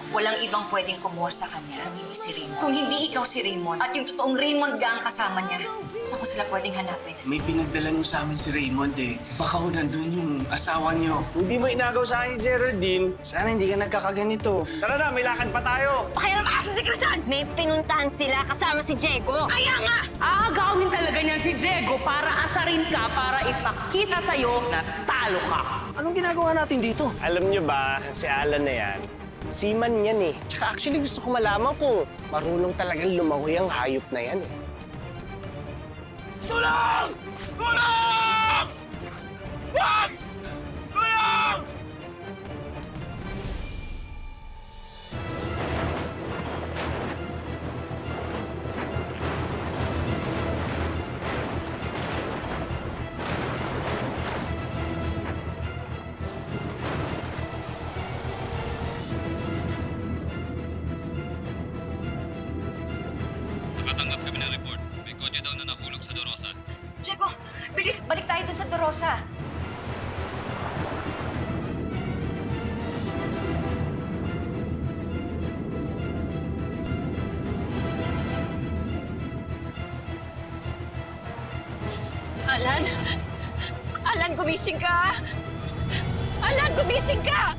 Walang ibang pwedeng kumuha sa kanya, hindi si Raymond. Kung hindi ikaw si Raymond at yung totoong Raymond nga ang kasama niya, saan ko sila pwedeng hanapin? May pinagdala mo sa amin si Raymond eh. Baka ho nandun yung asawa niyo. Hindi mo inagaw sa akin, Geraldine. Sana hindi ka nagkakaganito. Tara na, may lakad pa tayo. Pakialam ka sa sekretan! May pinuntahan sila kasama si Diego. Kaya nga! Aagawin talaga niyan si Diego para asarin ka, para ipakita sa'yo na talo ka. Anong ginagawa natin dito? Alam niyo ba, si Alan na yan, seaman yan eh. Tsaka actually gusto ko malaman kung marunong talagang lumangoy ang hayop na yan eh. Tulong! Tulong! Wag! Tulong! Nakatanggap kami ng report. May kotse daw na nahulog sa Dorosa. Diego, bilis! Balik tayo dun sa Dorosa. Alan! Alan, gumising ka! Alan, gumising ka!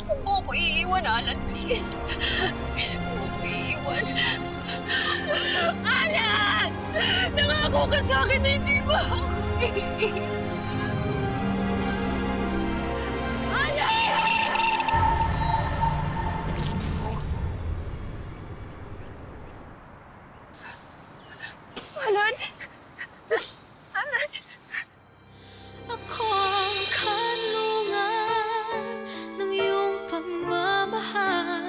Huwag mo ako iiwan, Alan, please. Please, huwag mo ako iiwan. Alan! Nangako ka sa akin na hindi mo ako iiwan. Alan! Alan! Alan! Ako ang kanlungan ng iyong pagmamahal.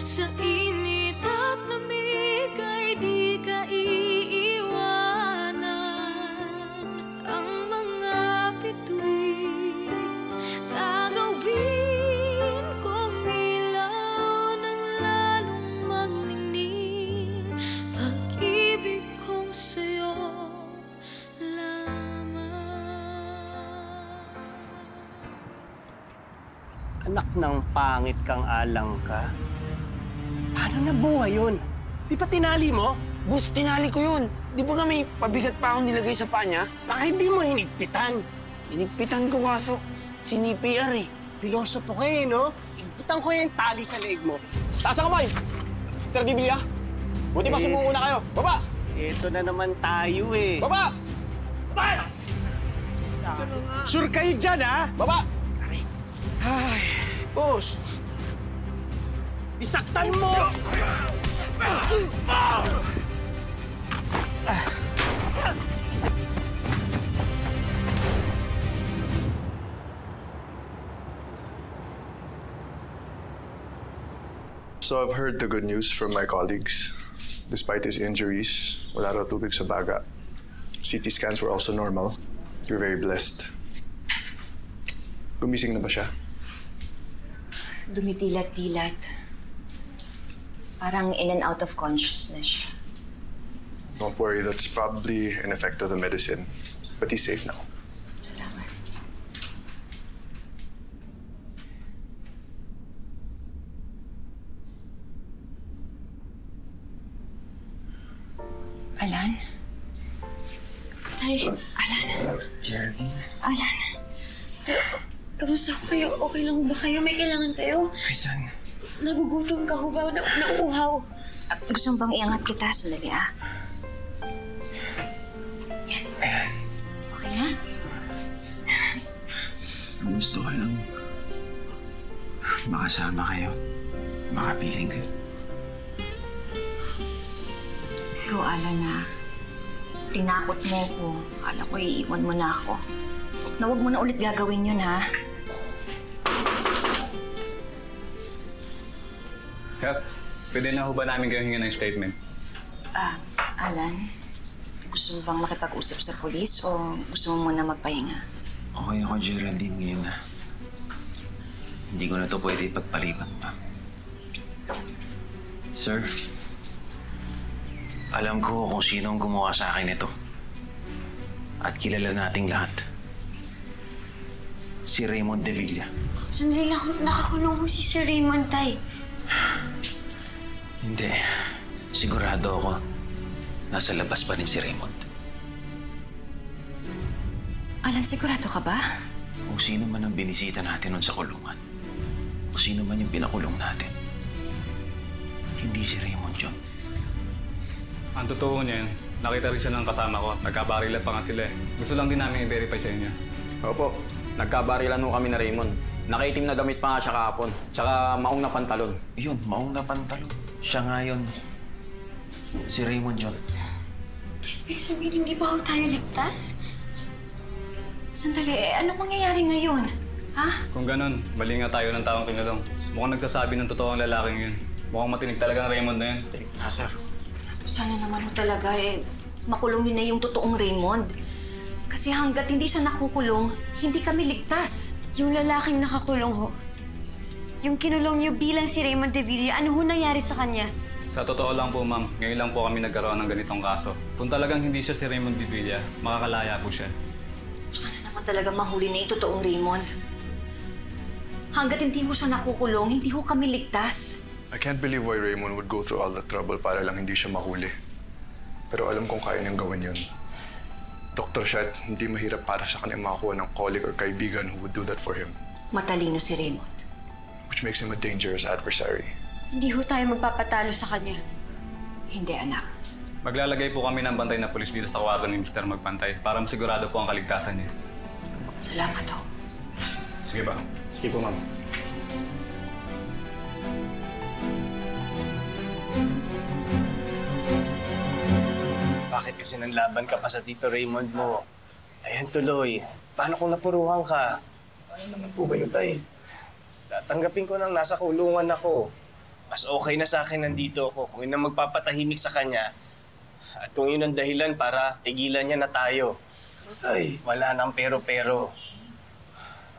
Sa init at lamig ay di ka iiwanan. Ang mga bituin gagawin kong ilaw ng lalong magningning. Pag-ibig kong sa'yo Anak ng pangit kang alang ka. Paano nabuhay yun? Di ba tinali mo? Boss, tinali ko yun. Di ba nga may pabigat pa akong nilagay sa paa niya? Baka hindi mo hinigpitan. Hinigpitan ko kaso sinipiar eh. Pilosopo ka eh, no? Higpitan ko yung tali sa leeg mo. Taas ang kamay! Mr. Biblia, buti pa sumuuna kayo. Baba! Ito na naman tayo eh. Baba! Bas! Sure kayo dyan, ha? Baba! Ay, boss. Isaktan mo! So I've heard the good news from my colleagues. Despite his injuries, wala raw tubig sa baga. CT scans were also normal. You're very blessed. Gumising na ba siya? Dumitilat-tilat. Parang in and out of consciousness. Don't worry, that's probably an effect of the medicine. But he's safe now. Salamat. Alan? Tay, Alan? Geraldine? Alan? kamusta kayo? Okay lang ba kayo? May kailangan kayo? Kaysan? Nagugutom ka ho ba? Nauuhaw? Gusto mo bang iangat kita? Sandali, ah. Yan. Ayan. Okay na? Gusto ko lang makasama kayo. Makapiling ka. Ikaw, Alan, ah. Tinakot mo ko. Akala ko iiwan mo na ako. Na huwag mo na ulit gagawin yun, ha? Sir, pwede na ho ba namin kayo hingin ng statement? Alan, gusto mo bang makipag-usap sa polis o gusto mo muna magpahinga? Okay ako, Geraldine, ngayon na. Hindi ko na to pwede ipagpaliban pa. Sir, alam ko kung sino ang gumawa sa akin ito. At kilala nating lahat. Si Raymond De Villa. Sandali lang, nakakulong ho si Sir Raymond, Tay. Hindi. Sigurado ako, nasa labas pa rin si Raymond. Alan, sigurado ka ba? Kung sino man ang binisita natin nun sa kulungan, kung sino man yung pinakulong natin, hindi si Raymond yun. Ang totoo niyan, nakita rin siya ng kasama ko. Nagkabarilan pa nga sila eh. Gusto lang din namin i-verify sa inyo. Opo, nagkabarilan ho kami na Raymond. Nakaitim na damit pa nga siya kahapon. Tsaka maong na pantalon. Yun, maong na pantalon. Siya nga yun. Si Raymond yun. Ibig sabihin, hindi ba ho tayo ligtas? Sandali, anong mangyayari ngayon? Ha? Kung ganun, mali nga tayo ng taong kinulong. Mukhang nagsasabi ng totoo ang lalaking yun. Mukhang matinig talaga ang Raymond na yun. Sir. Sana naman ho talaga makulong yun na yung totoong Raymond. Kasi hanggat hindi siya nakukulong, hindi kami ligtas. Yung lalaking nakakulong ho, yung kinulong niyo bilang si Raymond De Villa, ano ho nangyari sa kanya? Sa totoo lang po, ma'am, ngayon lang po kami nagkaroon ng ganitong kaso. Kung talagang hindi siya si Raymond De Villa, makakalaya po siya. Sana naman talaga mahuli na yung totoong Raymond. Hanggat hindi ho siya nakukulong, hindi ho kami ligtas. I can't believe why Raymond would go through all that trouble para lang hindi siya mahuli. Pero alam kong kaya niyang gawin yun. Dr. Shet, hindi mahirap para sa kanya makakuha ng colleague or kaibigan who would do that for him. Matalino si Raymond. Which makes him a dangerous adversary. Hindi ho tayo magpapatalo sa kanya. Hindi, anak. Maglalagay po kami ng bantay na pulis dito sa kwarto ni Mr. Magpantay para masigurado po ang kaligtasan niya. Salamat ho. Sige ba? Sige po, ma'am. Bakit kasi nanlaban ka pa sa Tito Raymond mo? Ayan tuloy. Paano kung napuruhan ka? Ano naman po ba yun, Tay? Tatanggapin ko nang nasa kulungan ako. Mas okay na sa akin nandito ako kung yun ang magpapatahimik sa kanya. At kung yun ang dahilan para tigilan niya na tayo. Tay, wala nang pero-pero.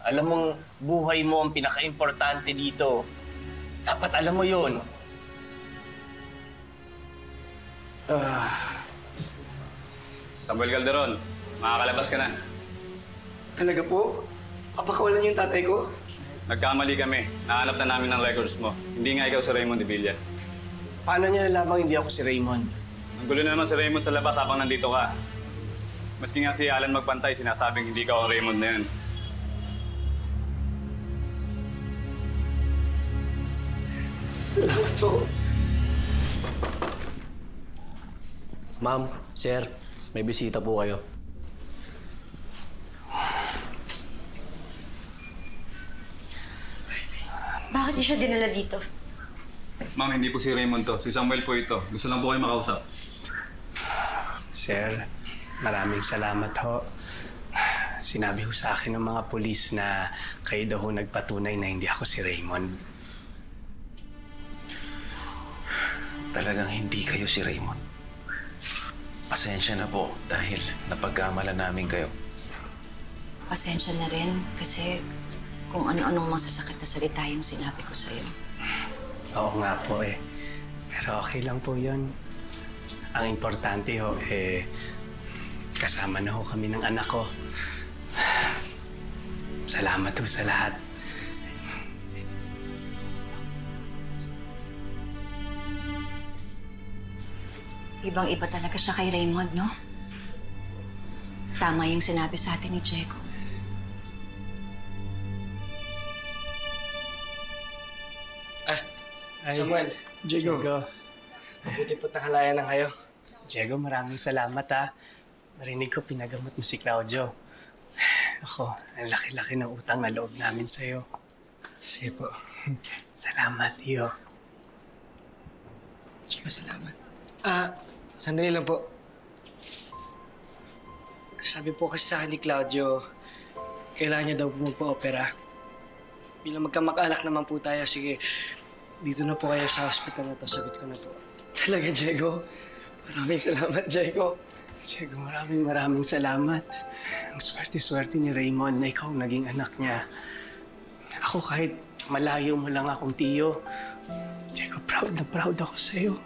Alam mong buhay mo ang pinaka-importante dito. Dapat alam mo yun. Samuel Calderon, makakalabas ka na. Talaga po? Papakawalan niyo yung tatay ko? Nagkamali kami. Nahanap na namin ng records mo. Hindi nga ikaw si Raymond De Villa. Paano niya nalamang hindi ako si Raymond? Ang gulo na naman si Raymond sa labas habang nandito ka. Maski nga si Alan Magpantay, sinasabing hindi ka ang Raymond na yun. Salamat po. Ma'am, sir, may bisita po kayo. Bakit niyo siya dinala dito? Ma'am, hindi po si Raymond to. Si Samuel po ito. Gusto lang po kayo makausap. Sir, maraming salamat ho. Sinabi ho sa akin ng mga pulis na kayo daw ho nagpatunay na hindi ako si Raymond. Talagang hindi kayo si Raymond. Pasensya na po dahil napagkamalan namin kayo. Pasensya na rin kasi kung ano-anong masasakit na salita yung sinabi ko sa'yo. Oo nga po eh. Pero okay lang po yun. Ang importante ho kasama na ho kami ng anak ko. Salamat ho sa lahat. Ibang-iba talaga siya kay Raymond, no? Tama yung sinabi sa atin ni Diego. Samuel, Diego. Mabuti po't nakalayan na kayo. Diego, maraming salamat ha. Narinig ko pinagamot mo si Claudio. Ako, ang laki-laki ng utang na loob namin sa'yo. Sige po. Salamat, Iyo. Diego, salamat. Sandali lang po. Sabi po kasi sa akin ni Claudio, kailangan niya daw po magpa-opera. Bilang magkamag-alak naman po tayo, sige, dito na po kayo sa hospital na to. Sagot ko na po. Talaga, Diego? Maraming salamat, Diego. Diego, maraming salamat. Ang swerte-swerte ni Raymond na ikaw ang naging anak niya. Ako kahit malayo mo lang akong tiyo, Diego, proud na proud ako sa'yo.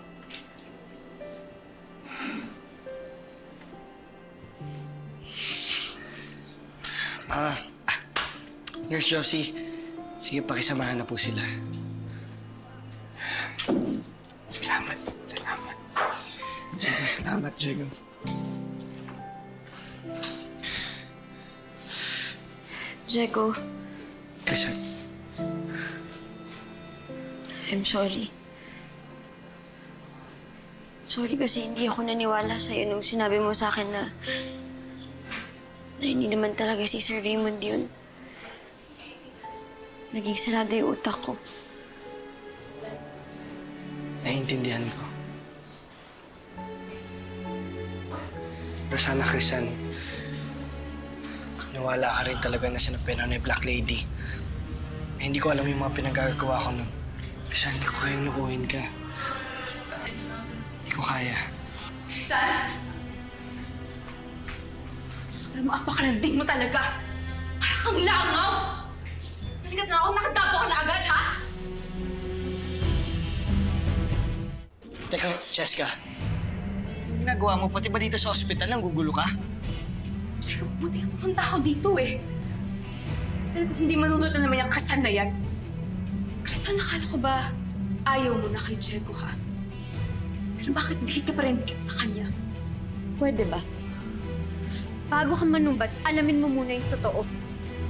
Nurse Josie, Sige, pakisamahan na po sila. Salamat. Salamat. Diego, salamat, Diego. Diego, Crisan. I'm sorry. Sorry kasi hindi ako naniwala sa'yo nung sinabi mo sa akin na hindi naman talaga si Sir Raymond yun. Naging sarado yung utak ko. Naiintindihan ko. Pero sana, Crisan, nawala ka rin talaga na sinapena ni Black Lady. Hindi ko alam yung mga pinagagawa ko nun. Crisan, hindi ko kayang lukuhin ka. Hindi ko kaya. Crisan! Alam mo, apakalanding mo talaga. Para kang langaw! Naligat na ako, nakadapo ka na agad, ha? Teka, Cheska. Anong ginagawa mo? Pati ba dito sa ospital nanggugulo ka? Sige, buti ang pumunta ako dito eh. Dahil kung hindi manunod na naman yung Crisan na yan. Crisan, nakala ko ba ayaw mo na kay Diego, ha? Pero bakit dikit ka pa rin dikit sa kanya? Pwede ba? Bago ka manumbat, alamin mo muna yung totoo.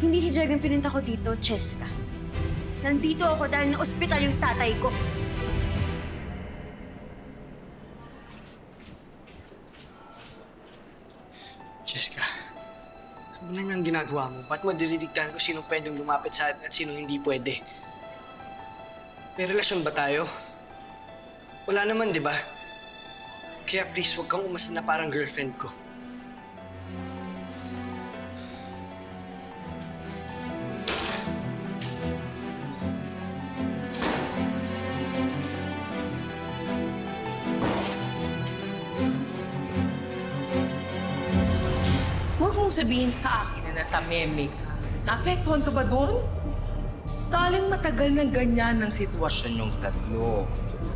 Hindi si Diego yung pinunta ko dito, Cheska. Nandito ako dahil na-ospital yung tatay ko. Cheska, ano lang ang ginagawa mo? Ba't mo dinidiktahan ko sino pwedeng lumapit sa atin at sino hindi pwede? May relasyon ba tayo? Wala naman, di ba? Kaya please, huwag kang umasa na parang girlfriend ko. Huwag mong sabihin sa akin na natameme ka. Naapektuhan ka ba doon? Galing matagal na ganyan ang sitwasyon yung tatlo.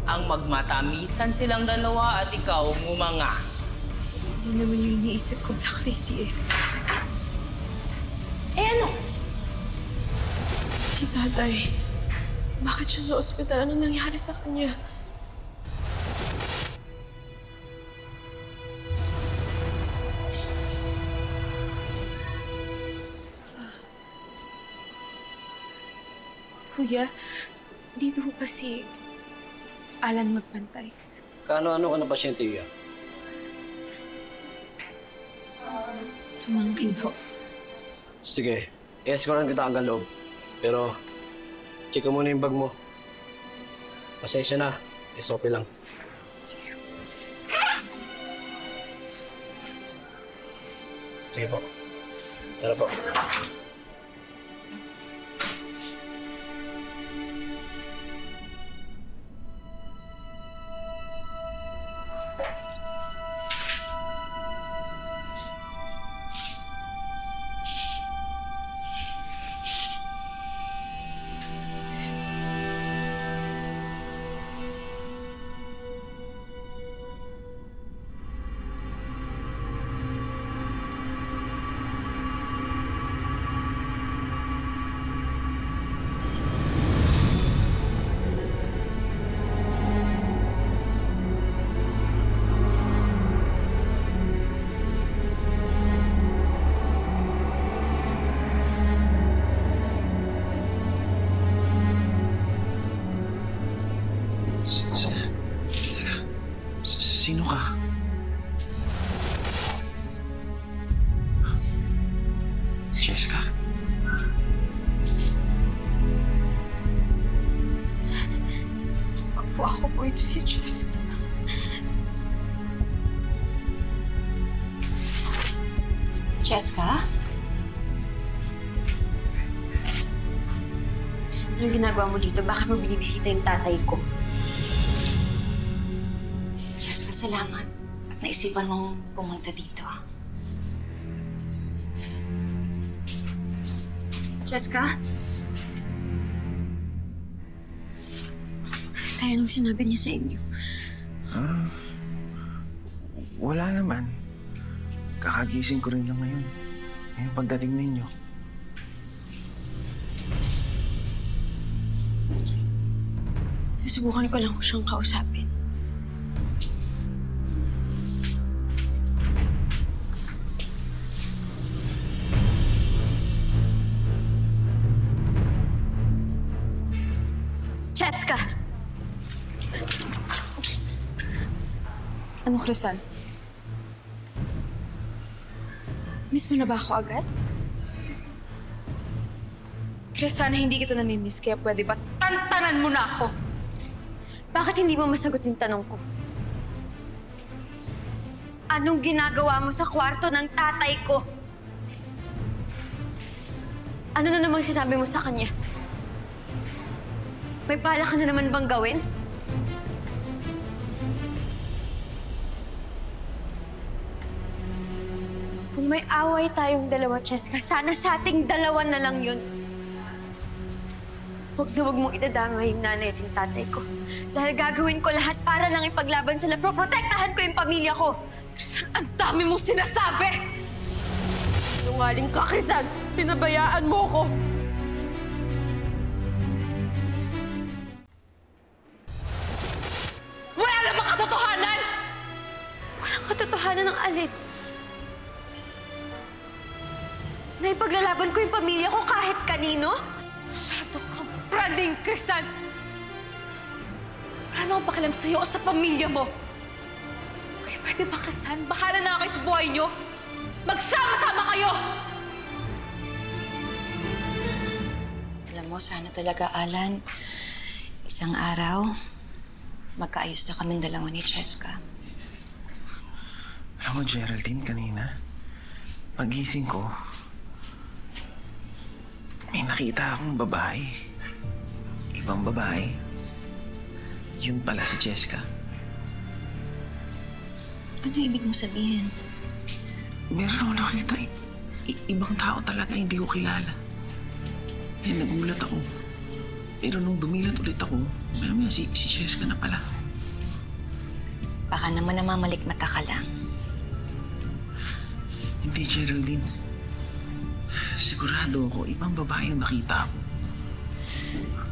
Ang magmatamisan silang dalawa at ikaw ngumanga. Hindi naman yung iniisip ko, Black Lady eh. Eh ano? Si Tatay, bakit siya na ospital? Ano nangyari sa kanya? Kuya, dito ho pa si Alan magbantay. Kaano-ano ka na pasyente yan? Pamangkin ho. Sige, i-escortan kita hanggang loob. Pero, check mo muna yung bag mo. Pasensya na, SOP lang. Sige. Sige po. Tara po. Sino ka? Cheska? Ako po ito si Cheska. Cheska? Anong ginagawa mo dito? Bakit mo binibisita yung tatay ko? Cheska, salamat. At naisipan mong pumunta dito. Cheska? Kaya anong sinabi niya sa inyo? Wala naman. Kakagising ko rin lang ngayon. Ngayong pagdating ninyo. Susubukan ko lang siyang kausapin. Cheska! Ano, Crisan? Miss mo na ba ako agad? Chris, sana hindi kita namimiss, kaya pwede ba tantanan mo na ako? Bakit hindi mo masagot yung tanong ko? Anong ginagawa mo sa kwarto ng tatay ko? Ano na namang sinabi mo sa kanya? May bala ka na naman bang gawin? Kung may away tayong dalawa, Cheska, sana sa ating dalawa na lang yun. Huwag na huwag mong idadamay yung nanay at yung tatay ko. Dahil gagawin ko lahat para lang ipaglaban sila. Protektahan ko yung pamilya ko. Crisan, ang dami mong sinasabi! Sinungaling ka, Crisan! Pinabayaan mo ko! Wala namang katotohanan! Walang katotohanan ng alin. Na ipaglalaban ko yung pamilya ko kahit kanino? Masyado kang branding, Crisan! Wala na akong pakialam sa'yo o sa pamilya mo. Okay, pwede ba, Crisan? Bahala na kayo sa buhay niyo. Magsama-sama kayo! Alam mo, sana talaga, Alan, isang araw, magkaayos na kaming dalawa ni Cheska. Alam mo, Geraldine, kanina, pagising ko, may nakita akong babae. Ibang babae. Yun pala si Cheska. Ano ibig mo sabihin? Meron ako nakita. Ibang tao talaga, hindi ko kilala. Eh, nagulat ako. Pero nung dumilat ulit ako, maya si Cheska na pala. Baka naman namamalikmata ka lang. Hindi, Geraldine. Sigurado ako, ibang babae ang nakita ko.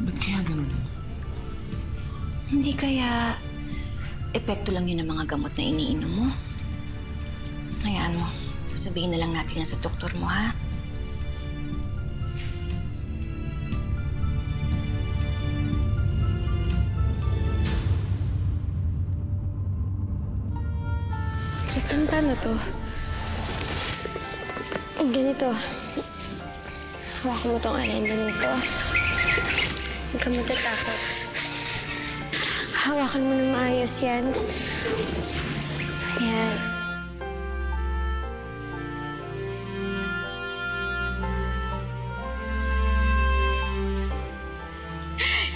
Ba't kaya ganun? Hindi kaya epekto lang yun ng mga gamot na iniinom mo? Hayaan mo. Sasabihin na lang natin yan sa doktor mo, ha? Crisan, paano to? Ganito. Hawakan mo tong alin ganito. Huwag ka matatakot. Hawakan mo ng maayos yan. Ayan.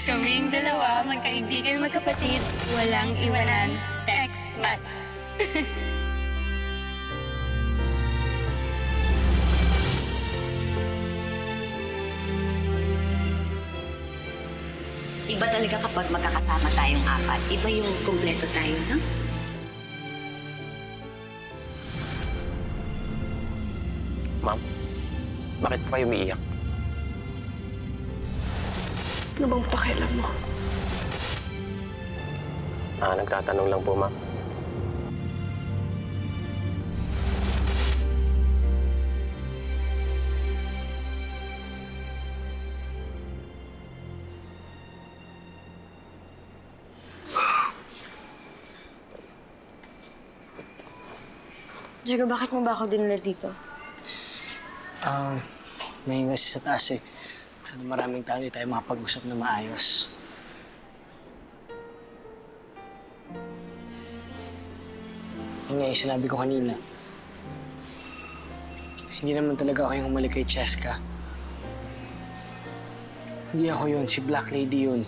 Kaming dalawa, magkaibigan, magkapatid, walang iwanan, Tex-Mat. Iba talaga kapag magkakasama tayong apat. Iba yung kumpleto tayo, no? Ma'am, bakit pa kayo umiiyak? Ano bang pakialam mo? Nagtatanong lang po, ma'am. Diego, bakit mo ba ako dinala dito? May kasi sa taas eh. Maraming tao, hindi tayo makapag-usap na maayos. Yun nga yung sinabi ko kanina. Hindi naman talaga ako yung humalik kay Cheska. Hindi ako yun, si Black Lady yun.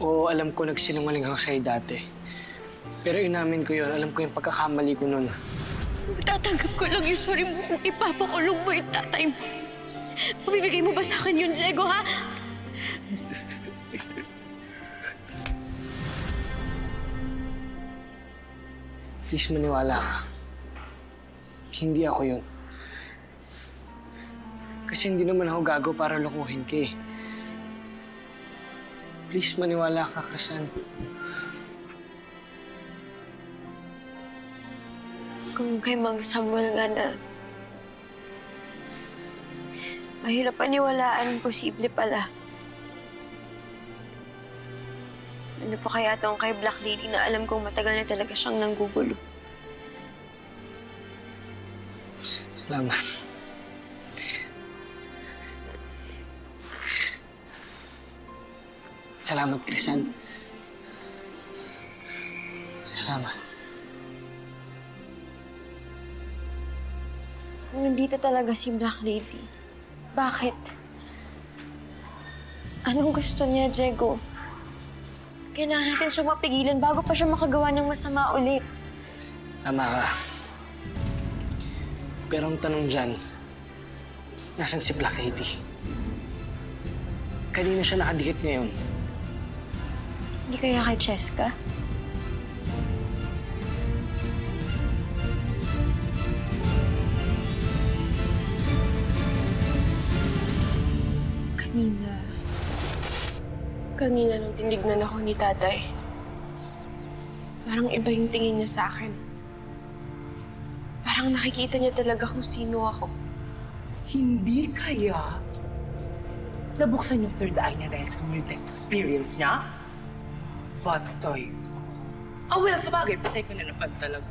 Oo, alam ko nagsinungaling ako sa'yo dati. Pero inamin ko yun, alam ko yung pagkakamali ko nun. Tatanggap ko lang yung sorry mo kung ipapakulong mo yung tatay mo. Mabibigay mo ba sa akin yun, Diego, ha? Please maniwala ka. Hindi ako yun. Kasi hindi naman ako gago para lokohin ka eh. Please, maniwala ka, Krisan. Kung kay Mang Samuel nga na mahirap paniwalaan, posible pala. Ano pa kaya tong kay Black Lady na alam kong matagal na talaga siyang nanggugulo? Salamat. Salamat, Krisan. Salamat. Kung nandito talaga si Black Lady, bakit? Anong gusto niya, Diego? Kailangan natin siyang mapigilan bago pa siya makagawa ng masama ulit. Tama ka. Pero ang tanong dyan, nasan si Black Lady? Kanina siya nakadikit ngayon? Hindi kaya kay Cheska? Kanina nung tinignan ako ni tatay, parang iba yung tingin niya sa akin. Parang nakikita niya talaga kung sino ako. Hindi kaya nabuksan yung third eye niya dahil sa near-death experience niya? Patay. Well, sabagay, patay ko na naman talaga.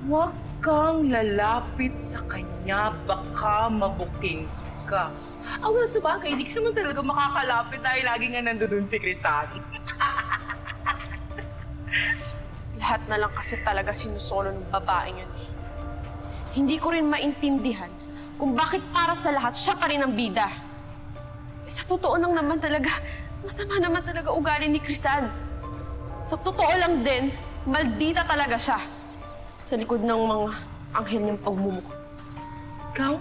Huwag kang lalapit sa kanya, baka mabuking ka. Well, sabagay, hindi ka naman talaga makakalapit dahil lagi nga nandoon si Krisan. Lahat na lang kasi talaga sinusolo ng babaeng yun. Hindi ko rin maintindihan kung bakit para sa lahat siya pa rin ang bida. Sa totoo lang naman talaga, masama naman talaga ugali ni Krisan. Sa totoo lang din, maldita talaga siya. Sa likod ng mga anghel niyang pagmumukha. Ikaw?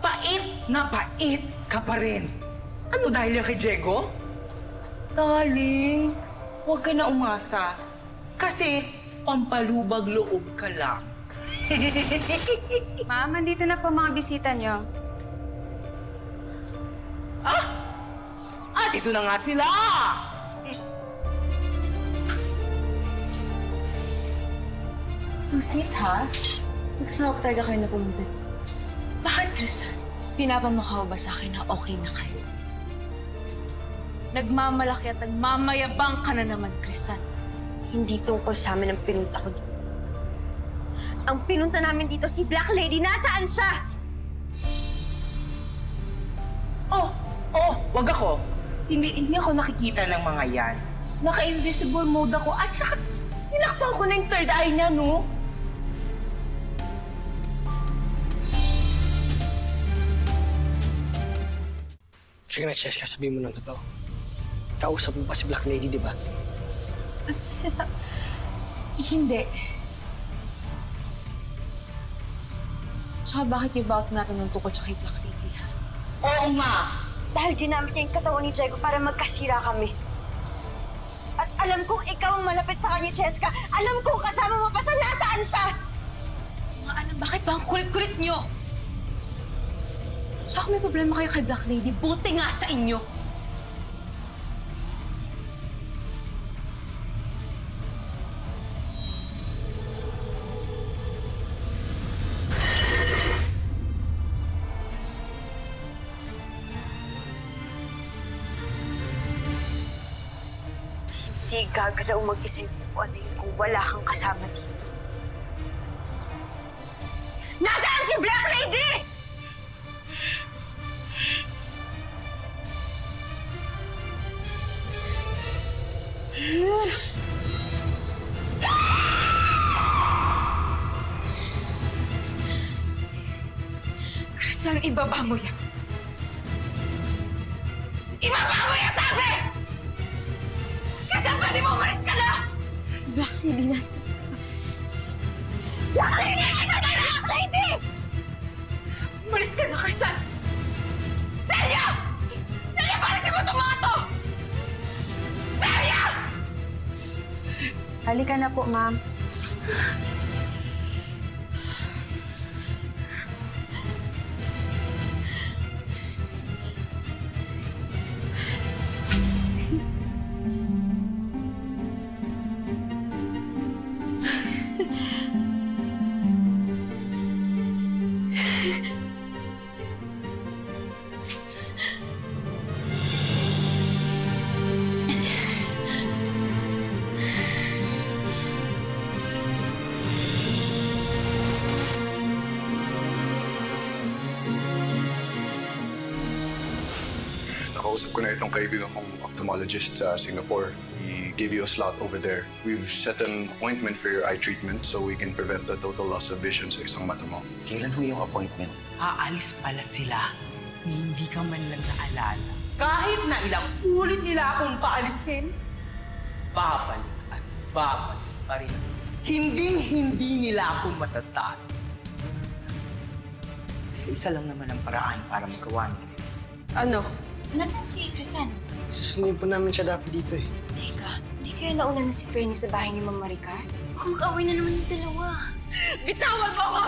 Pait na pait ka pa rin. Ano dahil yan kay Diego? Darling, huwag ka na umasa. Kasi pampalubag loob ka lang. Ma'am, nandito na po mga bisita niyo. At ito na nga sila! Ang sweet, ha? Nagkasama pa talaga kayo na pumunta dito. Bakit, Krisan? Pinapamukha ba sa akin na okay na kayo? Nagmamalaki at nagmamayabang ka na naman, Krisan. Hindi tungkol sa amin ang pinunta ko dito. Ang pinunta namin dito, si Black Lady, nasaan siya? Wag ako. Hindi ako nakikita ng mga yan. Naka-invisible mode ako at saka nilakpan ko na yung third eye niya, no? Sige na, Cheska, sabihin mo ng totoo. Kausap mo pa si Black Lady, di ba? Hindi. Tsaka bakit yung bawat natin ng tukol sa kay Black Lady, ha? Oo nga! Dahil ginamit niya yung katawan ni Diego para magkasira kami. At alam kong ikaw ang malapit sa kanya, Cheska. Alam kong kasama mo pa siya. Nasaan siya? Mga alam, bakit ba ang kulit-kulit niyo? Tsaka kung may problema kayo kay Black Lady, buti nga sa inyo. Hindi gagalaw mag-isa yung ano yun kung wala kang kasama dito. Nasaan si Black Lady?! Krisan, ibaba mo yan. Ibaba mo yan, sabi! Krisan, pwede mo umalis ka na! Black Lady, nasa... Black Lady! Black Lady! Umalis ka na, Krisan! Celia! Celia, palisin mo itong mga to! Celia! Halika na po, ma'am. Nakausap ko na itong kaibigan kong ophthalmologist sa Singapore. He gave you a slot over there. We've set an appointment for your eye treatment so we can prevent the total loss of vision sa isang mata mo. Kailan ho yung appointment? Aalis pala sila. Hindi ka man lang naalala. Kahit na ilang ulit nila akong paalisin, babalik at babalik pa rin. Hindi nila ako matatalo. Isa lang naman ang paraan para magawa nila. Ano? Nasaan si Crisan? Susundin po namin siya dapat dito eh. Teka, di kaya nauna na si Fernie sa bahay ni Ma'am Maricar? Baka mag-away na naman yung dalawa. Bitawan mo ako!